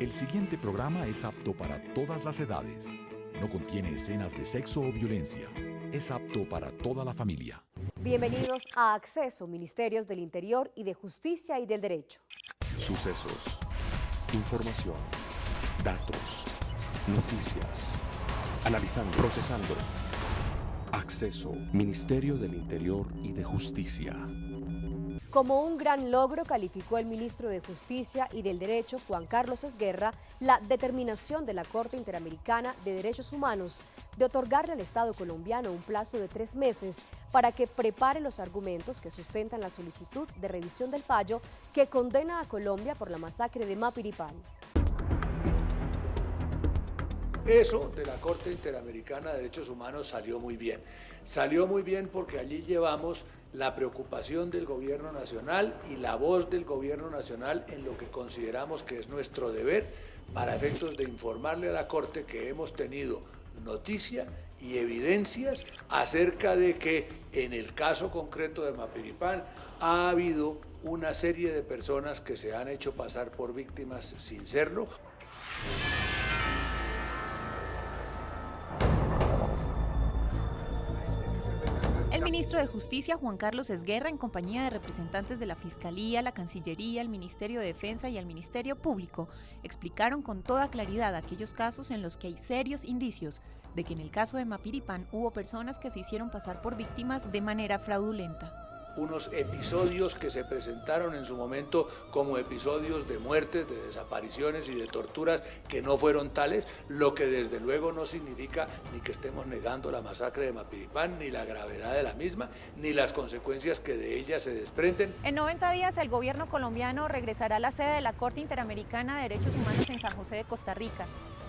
El siguiente programa es apto para todas las edades. No contiene escenas de sexo o violencia. Es apto para toda la familia. Bienvenidos a Acceso, Ministerios del Interior y de Justicia y del Derecho. Sucesos, información, datos, noticias, analizando, procesando. Acceso, Ministerio del Interior y de Justicia. Como un gran logro calificó el ministro de Justicia y del Derecho, Juan Carlos Esguerra, la determinación de la Corte Interamericana de Derechos Humanos de otorgarle al Estado colombiano un plazo de 3 meses para que prepare los argumentos que sustentan la solicitud de revisión del fallo que condena a Colombia por la masacre de Mapiripán. Eso de la Corte Interamericana de Derechos Humanos salió muy bien. Salió muy bien porque allí llevamos la preocupación del gobierno nacional y la voz del gobierno nacional en lo que consideramos que es nuestro deber para efectos de informarle a la Corte que hemos tenido noticia y evidencias acerca de que en el caso concreto de Mapiripán ha habido una serie de personas que se han hecho pasar por víctimas sin serlo. El ministro de Justicia, Juan Carlos Esguerra, en compañía de representantes de la Fiscalía, la Cancillería, el Ministerio de Defensa y el Ministerio Público, explicaron con toda claridad aquellos casos en los que hay serios indicios de que en el caso de Mapiripán hubo personas que se hicieron pasar por víctimas de manera fraudulenta. Unos episodios que se presentaron en su momento como episodios de muertes, de desapariciones y de torturas que no fueron tales, lo que desde luego no significa ni que estemos negando la masacre de Mapiripán, ni la gravedad de la misma, ni las consecuencias que de ella se desprenden. En 90 días el gobierno colombiano regresará a la sede de la Corte Interamericana de Derechos Humanos en San José de Costa Rica.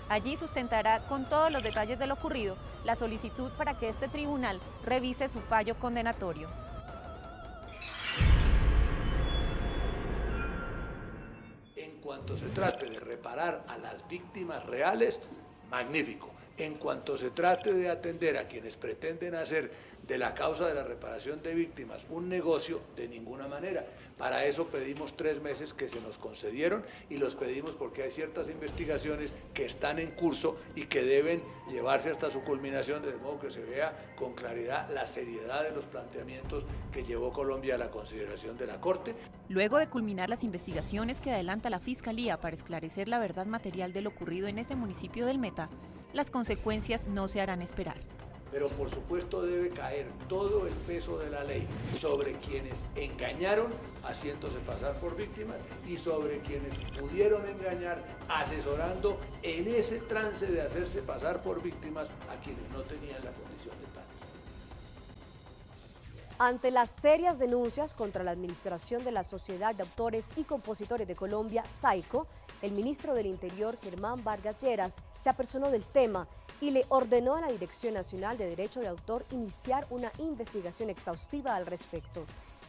Allí sustentará con todos los detalles de lo ocurrido la solicitud para que este tribunal revise su fallo condenatorio. En cuanto se trate de reparar a las víctimas reales, magnífico. En cuanto se trate de atender a quienes pretenden hacer de la causa de la reparación de víctimas un negocio, de ninguna manera. Para eso pedimos 3 meses que se nos concedieron y los pedimos porque hay ciertas investigaciones que están en curso y que deben llevarse hasta su culminación, de modo que se vea con claridad la seriedad de los planteamientos que llevó Colombia a la consideración de la Corte. Luego de culminar las investigaciones que adelanta la Fiscalía para esclarecer la verdad material de lo ocurrido en ese municipio del Meta, las consecuencias no se harán esperar. Pero por supuesto debe caer todo el peso de la ley sobre quienes engañaron haciéndose pasar por víctimas y sobre quienes pudieron engañar asesorando en ese trance de hacerse pasar por víctimas a quienes no tenían la condición de tales. Ante las serias denuncias contra la administración de la Sociedad de Autores y Compositores de Colombia, SAICO, el ministro del Interior, Germán Vargas Lleras, se apersonó del tema y le ordenó a la Dirección Nacional de Derecho de Autor iniciar una investigación exhaustiva al respecto.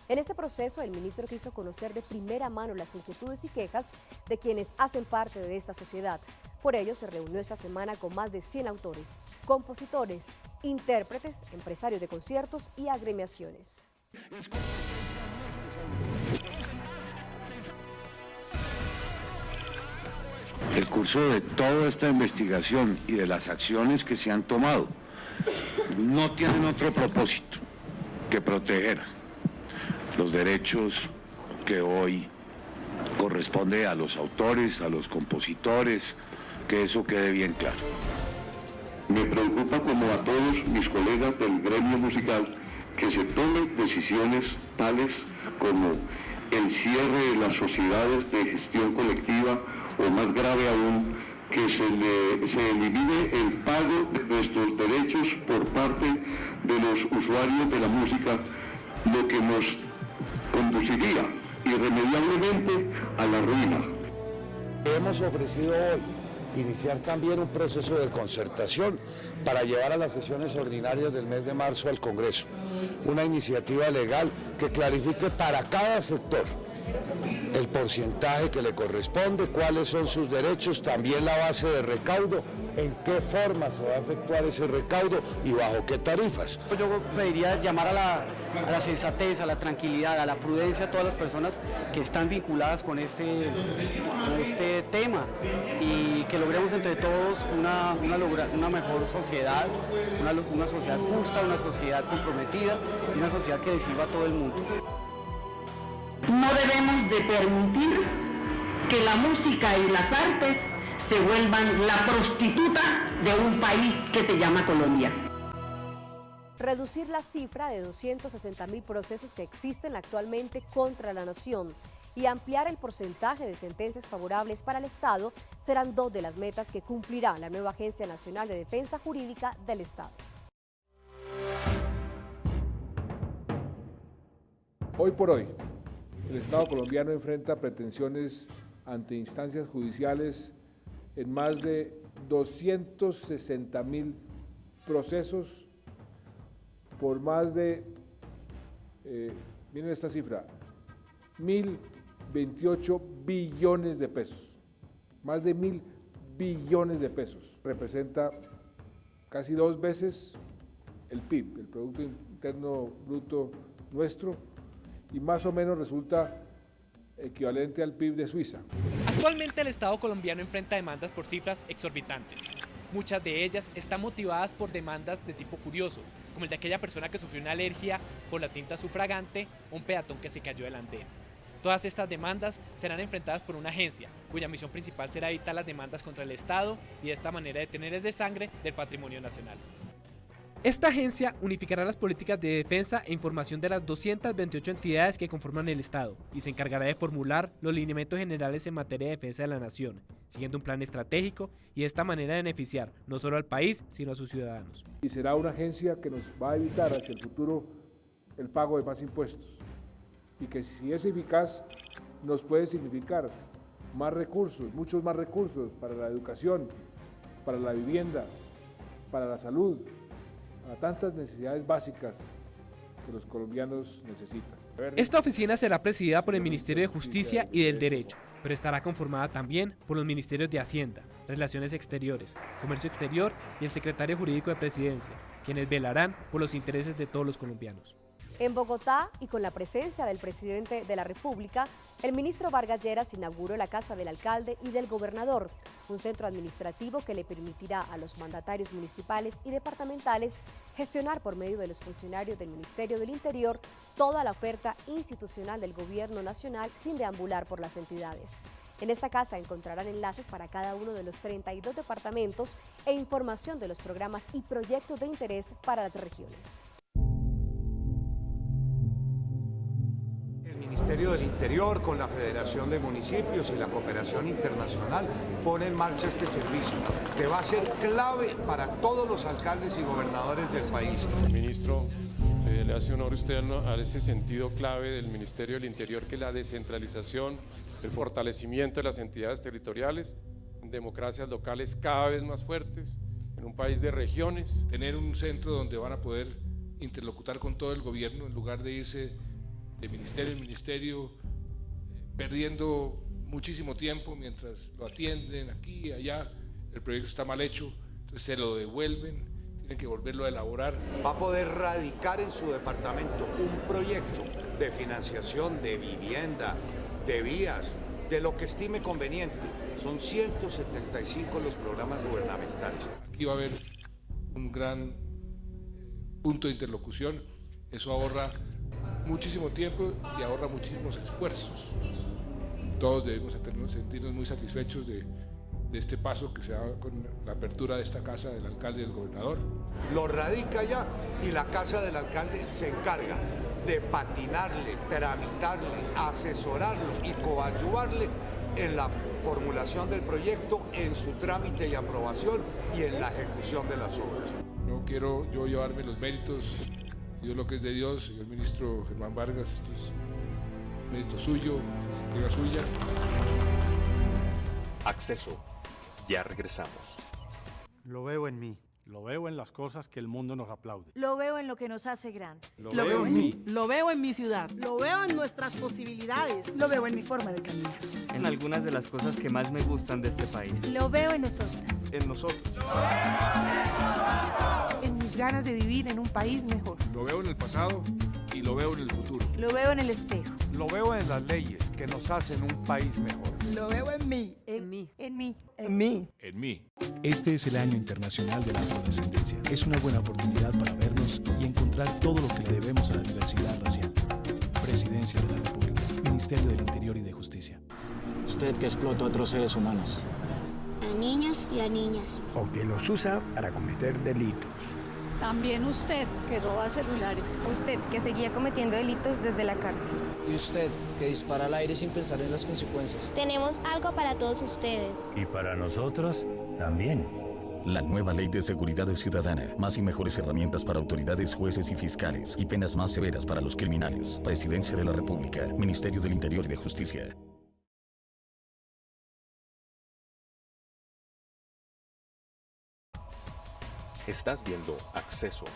En este proceso, el ministro quiso conocer de primera mano las inquietudes y quejas de quienes hacen parte de esta sociedad. Por ello, se reunió esta semana con más de 100 autores, compositores, intérpretes, empresarios de conciertos y agremiaciones. El curso de toda esta investigación y de las acciones que se han tomado no tienen otro propósito que proteger los derechos que hoy corresponde a los autores, a los compositores, que eso quede bien claro. Me preocupa, como a todos mis colegas del gremio musical, que se tomen decisiones tales como el cierre de las sociedades de gestión colectiva o, más grave aún, que se elimine el pago de nuestros derechos por parte de los usuarios de la música, lo que nos conduciría irremediablemente a la ruina. Hemos ofrecido hoy iniciar también un proceso de concertación para llevar a las sesiones ordinarias del mes de marzo al Congreso una iniciativa legal que clarifique para cada sector el porcentaje que le corresponde, cuáles son sus derechos, también la base de recaudo en qué forma se va a efectuar ese recaudo y bajo qué tarifas. Yo pediría llamar a la sensatez, a la tranquilidad, a la prudencia a todas las personas que están vinculadas con este tema y que logremos entre todos una mejor sociedad, una sociedad justa, una sociedad comprometida y una sociedad que le sirva a todo el mundo. No debemos de permitir que la música y las artes se vuelvan la prostituta de un país que se llama Colombia. Reducir la cifra de 260.000 procesos que existen actualmente contra la nación y ampliar el porcentaje de sentencias favorables para el Estado serán dos de las metas que cumplirá la nueva Agencia Nacional de Defensa Jurídica del Estado. Hoy por hoy, el Estado colombiano enfrenta pretensiones ante instancias judiciales en más de 260.000 procesos por más de, miren esta cifra, 1.028 billones de pesos, más de 1.000 billones de pesos. Representa casi 2 veces el PIB, el Producto Interno Bruto nuestro, y más o menos resulta equivalente al PIB de Suiza. Actualmente el Estado colombiano enfrenta demandas por cifras exorbitantes. Muchas de ellas están motivadas por demandas de tipo curioso, como el de aquella persona que sufrió una alergia por la tinta sufragante o un peatón que se cayó del andén. Todas estas demandas serán enfrentadas por una agencia, cuya misión principal será evitar las demandas contra el Estado y de esta manera detener el desangre del patrimonio nacional. Esta agencia unificará las políticas de defensa e información de las 228 entidades que conforman el Estado y se encargará de formular los lineamientos generales en materia de defensa de la nación, siguiendo un plan estratégico y de esta manera beneficiar no solo al país, sino a sus ciudadanos. Y será una agencia que nos va a evitar hacia el futuro el pago de más impuestos y que si es eficaz nos puede significar más recursos, muchos más recursos para la educación, para la vivienda, para la salud, a tantas necesidades básicas que los colombianos necesitan. Esta oficina será presidida por el Ministerio de Justicia y del Derecho, pero estará conformada también por los Ministerios de Hacienda, Relaciones Exteriores, Comercio Exterior y el Secretario Jurídico de Presidencia, quienes velarán por los intereses de todos los colombianos. En Bogotá, y con la presencia del presidente de la República, el ministro Vargas Lleras inauguró la casa del alcalde y del gobernador, un centro administrativo que le permitirá a los mandatarios municipales y departamentales gestionar por medio de los funcionarios del Ministerio del Interior toda la oferta institucional del gobierno nacional sin deambular por las entidades. En esta casa encontrarán enlaces para cada uno de los 32 departamentos e información de los programas y proyectos de interés para las regiones. El Ministerio del Interior, con la Federación de Municipios y la Cooperación Internacional, pone en marcha este servicio, que va a ser clave para todos los alcaldes y gobernadores del país. El ministro le hace honor a usted a ese sentido clave del Ministerio del Interior, que es la descentralización, el fortalecimiento de las entidades territoriales, en democracias locales cada vez más fuertes, en un país de regiones. Tener un centro donde van a poder interlocutar con todo el gobierno en lugar de irse de ministerio en ministerio, perdiendo muchísimo tiempo mientras lo atienden aquí y allá, el proyecto está mal hecho, entonces se lo devuelven, tienen que volverlo a elaborar. Va a poder radicar en su departamento un proyecto de financiación de vivienda, de vías, de lo que estime conveniente. Son 175 los programas gubernamentales. Aquí va a haber un gran punto de interlocución, eso ahorra muchísimo tiempo y ahorra muchísimos esfuerzos. Todos debemos sentirnos muy satisfechos de este paso que se da con la apertura de esta casa del alcalde y del gobernador. Lo radica ya y la casa del alcalde se encarga de patinarle, tramitarle, asesorarlo y coadyuvarle en la formulación del proyecto, en su trámite y aprobación y en la ejecución de las obras. No quiero yo llevarme los méritos. Dios lo que es de Dios, señor ministro Germán Vargas, esto es mérito suyo, iniciativa suya. Acceso. Ya regresamos. Lo veo en mí. Lo veo en las cosas que el mundo nos aplaude. Lo veo en lo que nos hace grandes. Lo veo en mí. Lo veo en mi ciudad. Lo veo en nuestras posibilidades. Lo veo en mi forma de caminar. En algunas de las cosas que más me gustan de este país. Lo veo en nosotras. En nosotros. En mis ganas de vivir en un país mejor. Lo veo en el pasado y lo veo en el futuro. Lo veo en el espejo. Lo veo en las leyes que nos hacen un país mejor. Lo veo en mí. En mí. En mí. En mí. En mí. Este es el Año Internacional de la Afrodescendencia. Es una buena oportunidad para vernos y encontrar todo lo que le debemos a la diversidad racial. Presidencia de la República, Ministerio del Interior y de Justicia. Usted que explota a otros seres humanos. A niños y a niñas. O que los usa para cometer delitos. También usted que roba celulares. Usted que seguía cometiendo delitos desde la cárcel. Y usted que dispara al aire sin pensar en las consecuencias. Tenemos algo para todos ustedes. Y para nosotros también. La nueva Ley de Seguridad Ciudadana. Más y mejores herramientas para autoridades, jueces y fiscales. Y penas más severas para los criminales. Presidencia de la República. Ministerio del Interior y de Justicia. Estás viendo Acceso.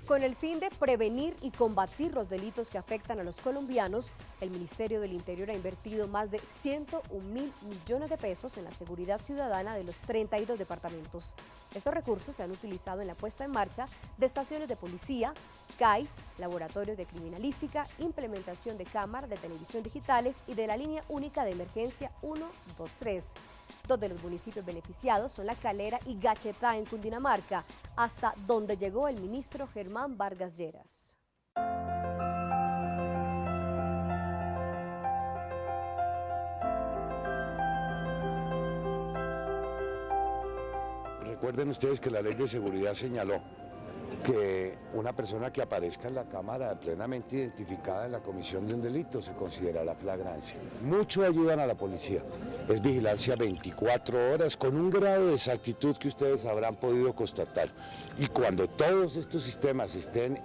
Con el fin de prevenir y combatir los delitos que afectan a los colombianos, el Ministerio del Interior ha invertido más de 101.000 millones de pesos en la seguridad ciudadana de los 32 departamentos. Estos recursos se han utilizado en la puesta en marcha de estaciones de policía, CAIS, laboratorios de criminalística, implementación de cámaras de televisión digitales y de la línea única de emergencia 123. Dos de los municipios beneficiados son La Calera y Gachetá en Cundinamarca, hasta donde llegó el ministro Germán Vargas Lleras. Recuerden ustedes que la Ley de Seguridad señaló que una persona que aparezca en la cámara plenamente identificada en la comisión de un delito se considera la flagrancia. Mucho ayudan a la policía. Es vigilancia 24 horas con un grado de exactitud que ustedes habrán podido constatar. Y cuando todos estos sistemas estén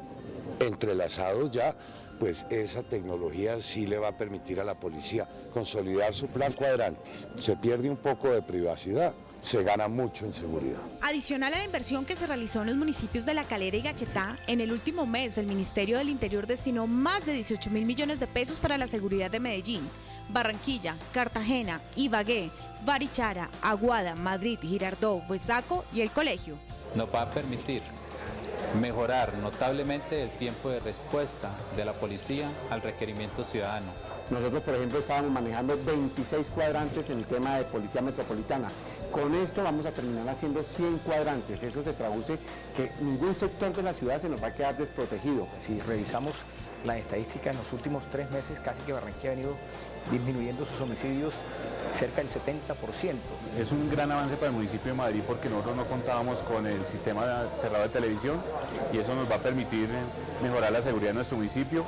entrelazados ya, pues esa tecnología sí le va a permitir a la policía consolidar su plan cuadrante. Se pierde un poco de privacidad, se gana mucho en seguridad. Adicional a la inversión que se realizó en los municipios de La Calera y Gachetá, en el último mes el Ministerio del Interior destinó más de 18.000 millones de pesos para la seguridad de Medellín, Barranquilla, Cartagena, Ibagué, Barichara, Aguada, Madrid, Girardot, Huesaco y el Colegio. Nos va a permitir mejorar notablemente el tiempo de respuesta de la policía al requerimiento ciudadano. Nosotros, por ejemplo, estábamos manejando 26 cuadrantes en el tema de policía metropolitana. Con esto vamos a terminar haciendo 100 cuadrantes. Eso se traduce que ningún sector de la ciudad se nos va a quedar desprotegido. Si revisamos las estadísticas en los últimos 3 meses, casi que Barranquilla ha venido disminuyendo sus homicidios cerca del 70%. Es un gran avance para el municipio de Madrid porque nosotros no contábamos con el sistema cerrado de televisión y eso nos va a permitir mejorar la seguridad de nuestro municipio.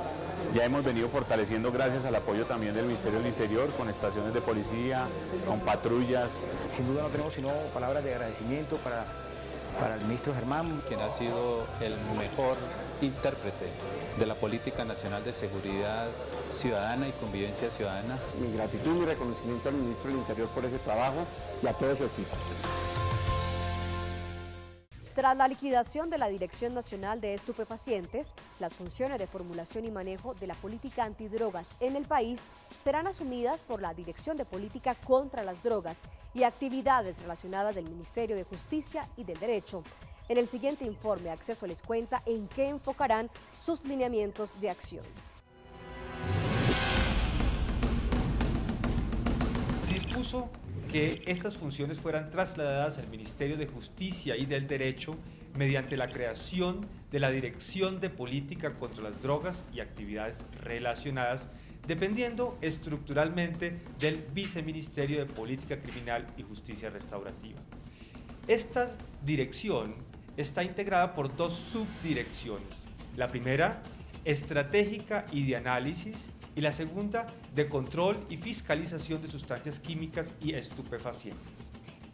Ya hemos venido fortaleciendo gracias al apoyo también del Ministerio del Interior con estaciones de policía, con patrullas. Sin duda no tenemos sino palabras de agradecimiento para el ministro Germán, quien ha sido el mejor intérprete de la Política Nacional de Seguridad Ciudadana y Convivencia Ciudadana. Mi gratitud y mi reconocimiento al ministro del Interior por ese trabajo y a todo su equipo. Tras la liquidación de la Dirección Nacional de Estupefacientes, las funciones de formulación y manejo de la política antidrogas en el país serán asumidas por la Dirección de Política contra las Drogas y actividades relacionadas del Ministerio de Justicia y del Derecho. En el siguiente informe, Acceso les cuenta en qué enfocarán sus lineamientos de acción. Dispuso que estas funciones fueran trasladadas al Ministerio de Justicia y del Derecho mediante la creación de la Dirección de Política contra las Drogas y actividades relacionadas, dependiendo estructuralmente del Viceministerio de Política Criminal y Justicia Restaurativa. Esta dirección está integrada por 2 subdirecciones. La primera, estratégica y de análisis, y la segunda, de control y fiscalización de sustancias químicas y estupefacientes.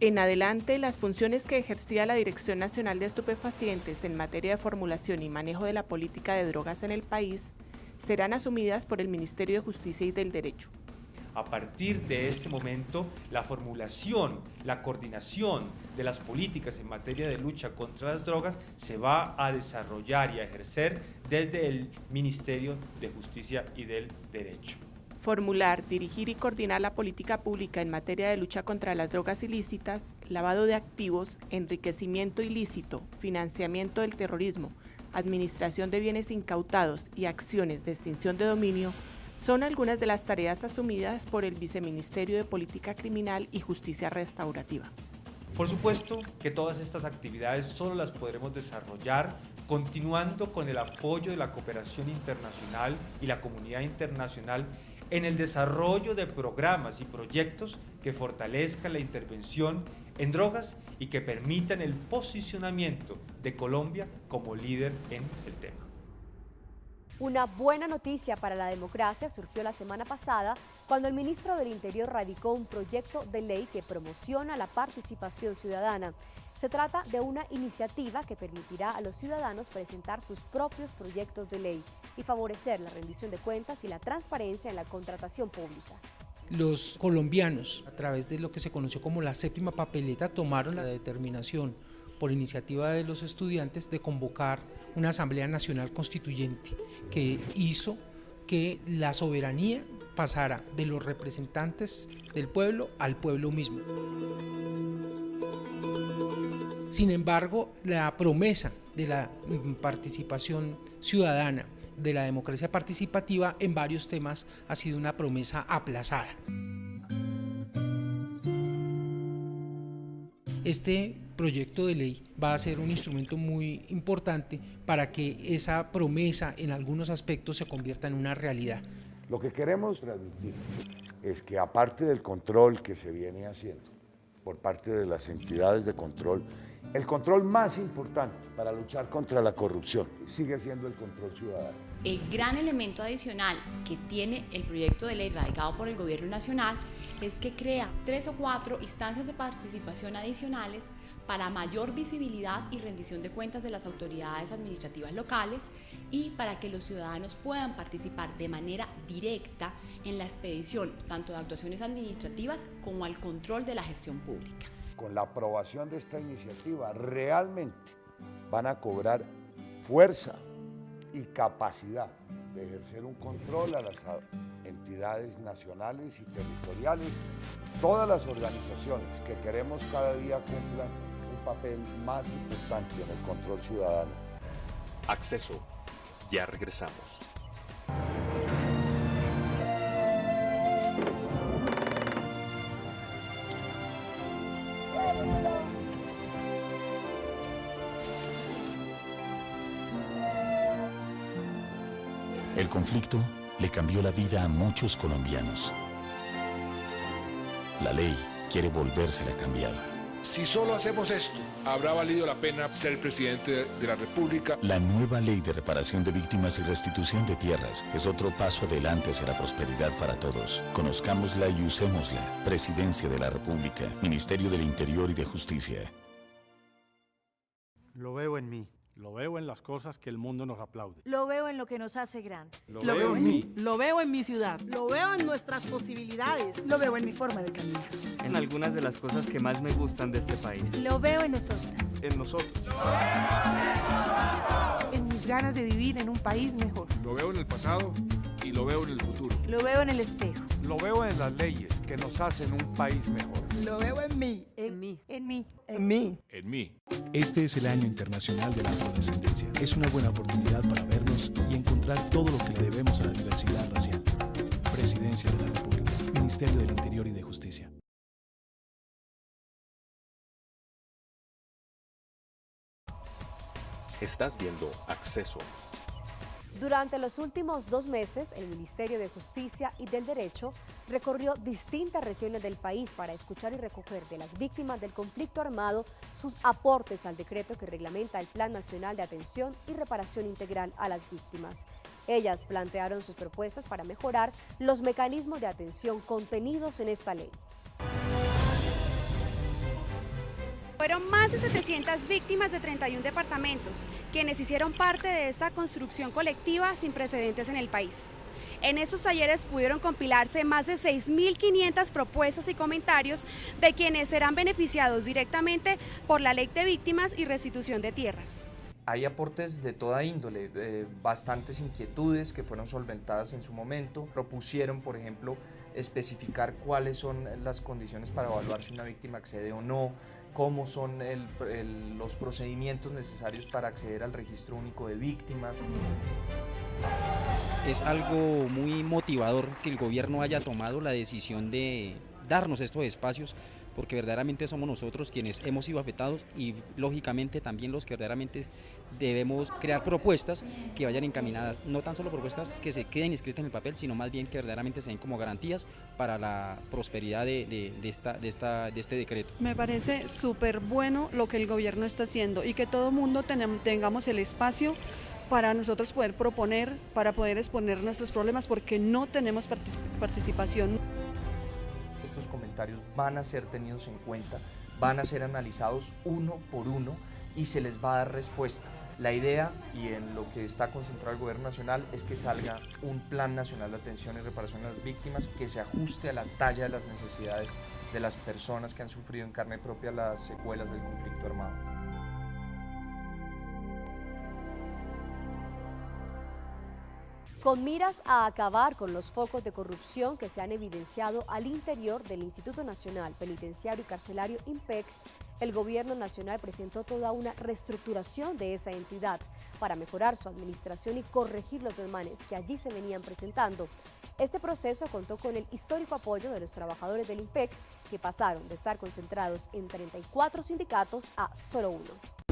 En adelante, las funciones que ejercía la Dirección Nacional de Estupefacientes en materia de formulación y manejo de la política de drogas en el país serán asumidas por el Ministerio de Justicia y del Derecho. A partir de ese momento, la formulación, la coordinación de las políticas en materia de lucha contra las drogas se va a desarrollar y a ejercer desde el Ministerio de Justicia y del Derecho. Formular, dirigir y coordinar la política pública en materia de lucha contra las drogas ilícitas, lavado de activos, enriquecimiento ilícito, financiamiento del terrorismo, administración de bienes incautados y acciones de extinción de dominio son algunas de las tareas asumidas por el Viceministerio de Política Criminal y Justicia Restaurativa. Por supuesto que todas estas actividades solo las podremos desarrollar continuando con el apoyo de la cooperación internacional y la comunidad internacional en el desarrollo de programas y proyectos que fortalezcan la intervención en drogas y que permitan el posicionamiento de Colombia como líder en el tema. Una buena noticia para la democracia surgió la semana pasada cuando el ministro del Interior radicó un proyecto de ley que promociona la participación ciudadana. Se trata de una iniciativa que permitirá a los ciudadanos presentar sus propios proyectos de ley y favorecer la rendición de cuentas y la transparencia en la contratación pública. Los colombianos, a través de lo que se conoció como la séptima papeleta, tomaron la determinación por iniciativa de los estudiantes de convocar una Asamblea Nacional Constituyente que hizo que la soberanía pasara de los representantes del pueblo al pueblo mismo. Sin embargo, la promesa de la participación ciudadana, de la democracia participativa en varios temas ha sido una promesa aplazada. Este proyecto de ley va a ser un instrumento muy importante para que esa promesa en algunos aspectos se convierta en una realidad. Lo que queremos transmitir es que aparte del control que se viene haciendo por parte de las entidades de control, el control más importante para luchar contra la corrupción sigue siendo el control ciudadano. El gran elemento adicional que tiene el proyecto de ley radicado por el Gobierno Nacional es que crea 3 o 4 instancias de participación adicionales para mayor visibilidad y rendición de cuentas de las autoridades administrativas locales y para que los ciudadanos puedan participar de manera directa en la expedición tanto de actuaciones administrativas como al control de la gestión pública. Con la aprobación de esta iniciativa realmente van a cobrar fuerza y capacidad de ejercer un control a las entidades nacionales y territoriales, todas las organizaciones que queremos cada día cumplan un papel más importante en el control ciudadano. Acceso. Ya regresamos. El conflicto le cambió la vida a muchos colombianos. La ley quiere volvérsela a cambiar. Si solo hacemos esto, habrá valido la pena ser presidente de la República. La nueva ley de reparación de víctimas y restitución de tierras es otro paso adelante hacia la prosperidad para todos. Conozcámosla y usémosla. Presidencia de la República, Ministerio del Interior y de Justicia. Lo veo en mí. Lo veo en las cosas que el mundo nos aplaude. Lo veo en lo que nos hace grande. Lo veo en mí. Lo veo en mi ciudad. Lo veo en nuestras posibilidades. Lo veo en mi forma de caminar. En algunas de las cosas que más me gustan de este país. Lo veo en nosotras. En nosotros. En mis ganas de vivir en un país mejor. Lo veo en el pasado y lo veo en el futuro. Lo veo en el espejo. Lo veo en las leyes que nos hacen un país mejor. Lo veo en mí. En mí. En mí. En mí. En mí. Este es el Año Internacional de la Afrodescendencia. Es una buena oportunidad para vernos y encontrar todo lo que le debemos a la diversidad racial. Presidencia de la República, Ministerio del Interior y de Justicia. Estás viendo Acceso. Durante los últimos 2 meses, el Ministerio de Justicia y del Derecho recorrió distintas regiones del país para escuchar y recoger de las víctimas del conflicto armado sus aportes al decreto que reglamenta el Plan Nacional de Atención y Reparación Integral a las Víctimas. Ellas plantearon sus propuestas para mejorar los mecanismos de atención contenidos en esta ley. Fueron más de 700 víctimas de 31 departamentos, quienes hicieron parte de esta construcción colectiva sin precedentes en el país. En estos talleres pudieron compilarse más de 6.500 propuestas y comentarios de quienes serán beneficiados directamente por la Ley de Víctimas y Restitución de Tierras. Hay aportes de toda índole, bastantes inquietudes que fueron solventadas en su momento. Propusieron, por ejemplo, especificar cuáles son las condiciones para evaluar si una víctima accede o no, cómo son los procedimientos necesarios para acceder al registro único de víctimas. Es algo muy motivador que el gobierno haya tomado la decisión de darnos estos espacios, porque verdaderamente somos nosotros quienes hemos sido afectados y lógicamente también los que verdaderamente debemos crear propuestas que vayan encaminadas, no tan solo propuestas que se queden inscritas en el papel, sino más bien que verdaderamente se den como garantías para la prosperidad de este decreto. Me parece súper bueno lo que el gobierno está haciendo y que todo mundo tengamos el espacio para nosotros poder proponer, para poder exponer nuestros problemas, porque no tenemos participación. Estos comentarios van a ser tenidos en cuenta, van a ser analizados uno por uno y se les va a dar respuesta. La idea, y en lo que está concentrado el Gobierno Nacional, es que salga un Plan Nacional de Atención y Reparación a las Víctimas que se ajuste a la talla de las necesidades de las personas que han sufrido en carne propia las secuelas del conflicto armado. Con miras a acabar con los focos de corrupción que se han evidenciado al interior del Instituto Nacional Penitenciario y Carcelario INPEC, el Gobierno Nacional presentó toda una reestructuración de esa entidad para mejorar su administración y corregir los desmanes que allí se venían presentando. Este proceso contó con el histórico apoyo de los trabajadores del INPEC, que pasaron de estar concentrados en 34 sindicatos a solo uno.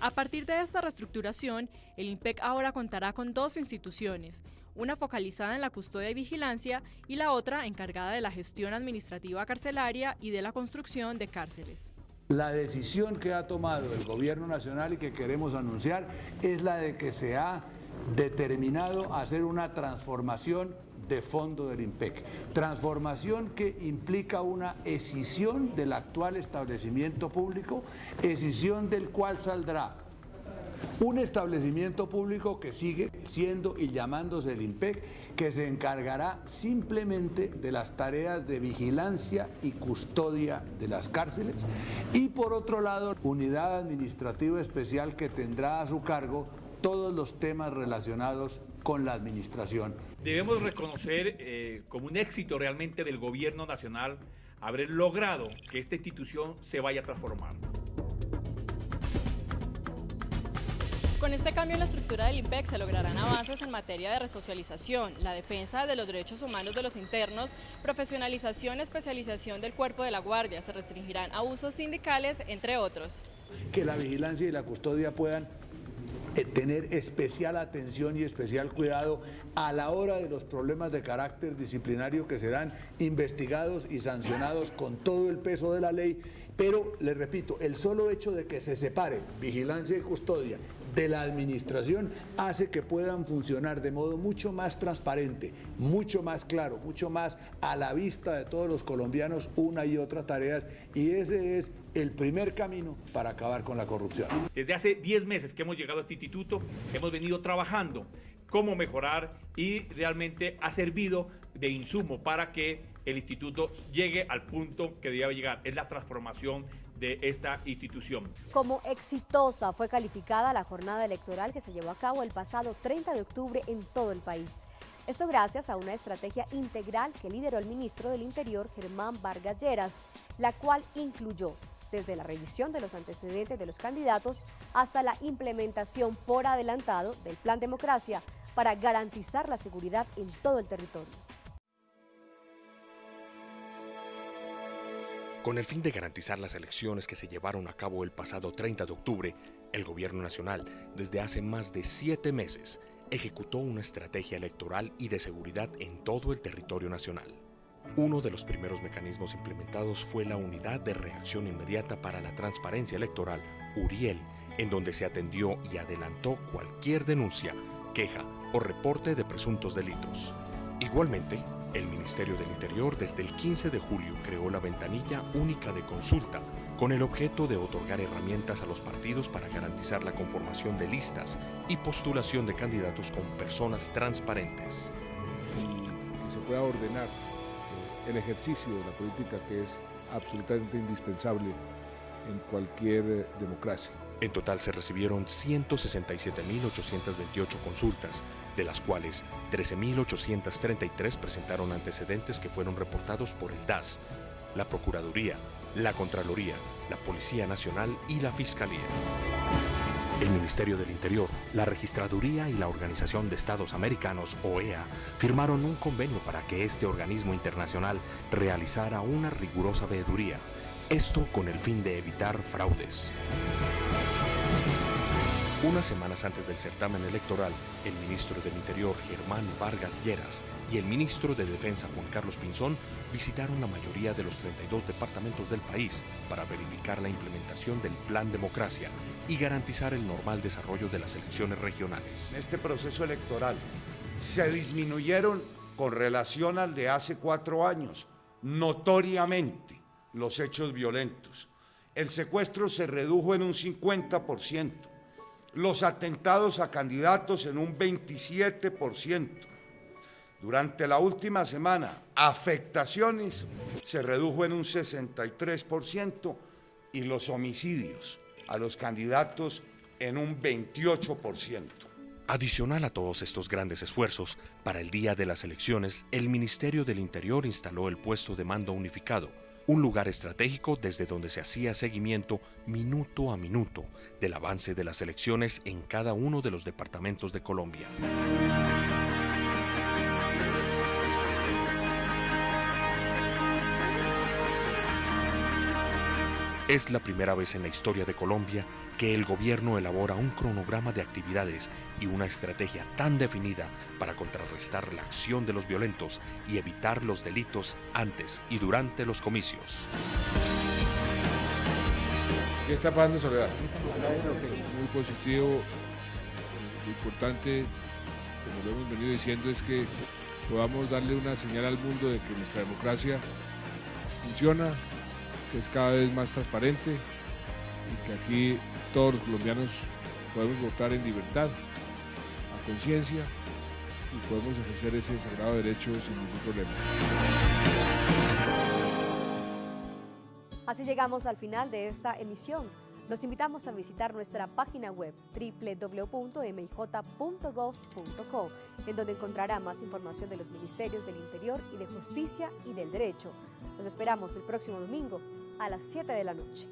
A partir de esta reestructuración, el INPEC ahora contará con dos instituciones, una focalizada en la custodia y vigilancia y la otra encargada de la gestión administrativa carcelaria y de la construcción de cárceles. La decisión que ha tomado el Gobierno Nacional y que queremos anunciar es la de que se ha determinado hacer una transformación de fondo del INPEC. Transformación que implica una escisión del actual establecimiento público, escisión del cual saldrá un establecimiento público que sigue siendo y llamándose el INPEC, que se encargará simplemente de las tareas de vigilancia y custodia de las cárceles, y por otro lado, unidad administrativa especial que tendrá a su cargo todos los temas relacionados con la administración. Debemos reconocer como un éxito realmente del Gobierno Nacional haber logrado que esta institución se vaya a transformar. Con este cambio en la estructura del INPEC se lograrán avances en materia de resocialización, la defensa de los derechos humanos de los internos, profesionalización y especialización del cuerpo de la guardia, se restringirán abusos sindicales, entre otros. Que la vigilancia y la custodia puedan tener especial atención y especial cuidado a la hora de los problemas de carácter disciplinario que serán investigados y sancionados con todo el peso de la ley, pero les repito, el solo hecho de que se separe vigilancia y custodia de la administración hace que puedan funcionar de modo mucho más transparente, mucho más claro, mucho más a la vista de todos los colombianos una y otra tareas, y ese es el primer camino para acabar con la corrupción. Desde hace 10 meses que hemos llegado a este instituto, hemos venido trabajando cómo mejorar y realmente ha servido de insumo para que el instituto llegue al punto que debe llegar, es la transformación de esta institución. Como exitosa fue calificada la jornada electoral que se llevó a cabo el pasado 30 de octubre en todo el país. Esto gracias a una estrategia integral que lideró el ministro del Interior, Germán Vargas Lleras, la cual incluyó desde la revisión de los antecedentes de los candidatos hasta la implementación por adelantado del Plan Democracia para garantizar la seguridad en todo el territorio. Con el fin de garantizar las elecciones que se llevaron a cabo el pasado 30 de octubre, el Gobierno Nacional, desde hace más de 7 meses, ejecutó una estrategia electoral y de seguridad en todo el territorio nacional. Uno de los primeros mecanismos implementados fue la Unidad de Reacción Inmediata para la Transparencia Electoral, URIEL, en donde se atendió y adelantó cualquier denuncia, queja o reporte de presuntos delitos. Igualmente, el Ministerio del Interior desde el 15 de julio creó la ventanilla única de consulta con el objeto de otorgar herramientas a los partidos para garantizar la conformación de listas y postulación de candidatos con personas transparentes. Y que se pueda ordenar el ejercicio de la política, que es absolutamente indispensable en cualquier democracia. En total se recibieron 167.828 consultas, de las cuales 13.833 presentaron antecedentes que fueron reportados por el DAS, la Procuraduría, la Contraloría, la Policía Nacional y la Fiscalía. El Ministerio del Interior, la Registraduría y la Organización de Estados Americanos, OEA, firmaron un convenio para que este organismo internacional realizara una rigurosa veeduría, esto con el fin de evitar fraudes. Unas semanas antes del certamen electoral, el ministro del Interior, Germán Vargas Lleras, y el ministro de Defensa, Juan Carlos Pinzón, visitaron la mayoría de los 32 departamentos del país para verificar la implementación del Plan Democracia y garantizar el normal desarrollo de las elecciones regionales. En este proceso electoral se disminuyeron con relación al de hace 4 años, notoriamente, los hechos violentos. El secuestro se redujo en un 50%. Los atentados a candidatos en un 27%. Durante la última semana, afectaciones se redujo en un 63% y los homicidios a los candidatos en un 28%. Adicional a todos estos grandes esfuerzos, para el día de las elecciones, el Ministerio del Interior instaló el puesto de mando unificado, un lugar estratégico desde donde se hacía seguimiento minuto a minuto del avance de las elecciones en cada uno de los departamentos de Colombia. Es la primera vez en la historia de Colombia que el gobierno elabora un cronograma de actividades y una estrategia tan definida para contrarrestar la acción de los violentos y evitar los delitos antes y durante los comicios. ¿Qué está pasando, Soledad? Muy positivo. Lo importante, como lo hemos venido diciendo, es que podamos darle una señal al mundo de que nuestra democracia funciona, que es cada vez más transparente y que aquí todos los colombianos podemos votar en libertad, a conciencia, y podemos ejercer ese sagrado derecho sin ningún problema. Así llegamos al final de esta emisión. Los invitamos a visitar nuestra página web www.mij.gov.co, en donde encontrará más información de los Ministerios del Interior y de Justicia y del Derecho. Los esperamos el próximo domingo a las 7 de la noche.